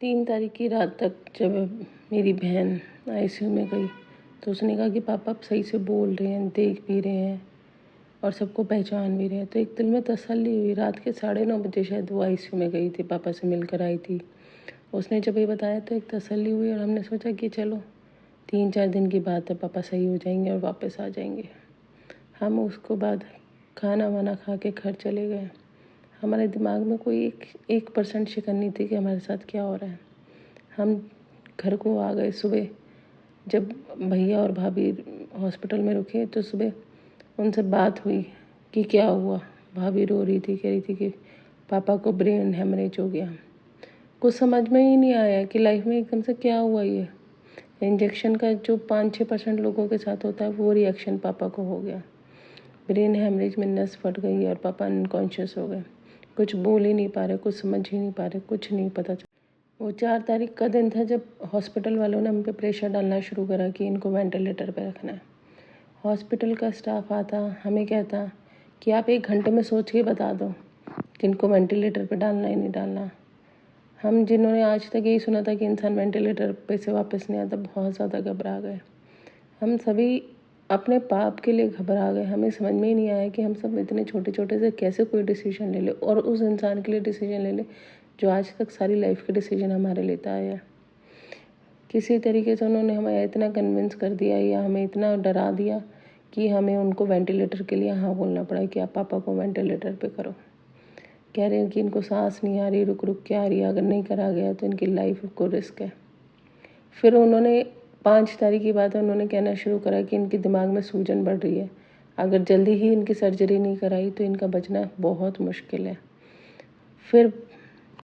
3 तारीख की रात तक जब मेरी बहन आईसीयू में गई तो उसने कहा कि पापा आप सही से बोल रहे हैं, देख भी रहे हैं और सबको पहचान भी रहे हैं। तो एक दिल में तसल्ली हुई। रात के 9:30 बजे शायद वो आईसीयू में गई थी, पापा से मिलकर आई थी। उसने जब ये बताया तो एक तसल्ली हुई और हमने सोचा कि चलो 3-4 दिन की बात है, पापा सही हो जाएंगे और वापस आ जाएंगे। हम उसको बाद खाना वाना खा के घर चले गए। हमारे दिमाग में कोई एक परसेंट शिकन नहीं थी कि हमारे साथ क्या हो रहा है। हम घर को आ गए सुबह। जब भैया और भाभी हॉस्पिटल में रुके तो सुबह उनसे बात हुई कि क्या हुआ। भाभी रो रही थी, कह रही थी कि पापा को ब्रेन हेमरेज हो गया। कुछ समझ में ही नहीं आया कि लाइफ में एकदम से क्या हुआ। ये इंजेक्शन का जो 5-6% लोगों के साथ होता है वो रिएक्शन पापा को हो गया। ब्रेन हेमरेज में नस फट गई और पापा अनकॉन्शियस हो गए। कुछ बोल ही नहीं पा रहे, कुछ समझ ही नहीं पा रहे, कुछ नहीं पता चला। वो 4 तारीख का दिन था जब हॉस्पिटल वालों ने हम पे प्रेशर डालना शुरू करा कि इनको वेंटिलेटर पे रखना है। हॉस्पिटल का स्टाफ आता, हमें कहता कि आप 1 घंटे में सोच के बता दो कि इनको वेंटिलेटर पे डालना ही नहीं डालना। हम जिन्होंने आज तक यही सुना था कि इंसान वेंटिलेटर पे से वापस नहीं आता, बहुत ज़्यादा घबरा गए। हम सभी अपने पाप के लिए घबरा गए। हमें समझ में ही नहीं आया कि हम सब इतने छोटे छोटे से कैसे कोई डिसीजन ले ले और उस इंसान के लिए डिसीजन ले ले जो आज तक सारी लाइफ के डिसीजन हमारे लेता आया। किसी तरीके से उन्होंने हमें इतना कन्विंस कर दिया या हमें इतना डरा दिया कि हमें उनको वेंटिलेटर के लिए हाँ बोलना पड़ा कि आप पापा को वेंटिलेटर पे करो। कह रहे हैं कि इनको सांस नहीं आ रही, रुक रुक के आ रही है, अगर नहीं करा गया तो इनकी लाइफ को रिस्क है। फिर उन्होंने 5 तारीख की बात है, उन्होंने कहना शुरू करा कि इनके दिमाग में सूजन बढ़ रही है, अगर जल्दी ही इनकी सर्जरी नहीं कराई तो इनका बचना बहुत मुश्किल है। फिर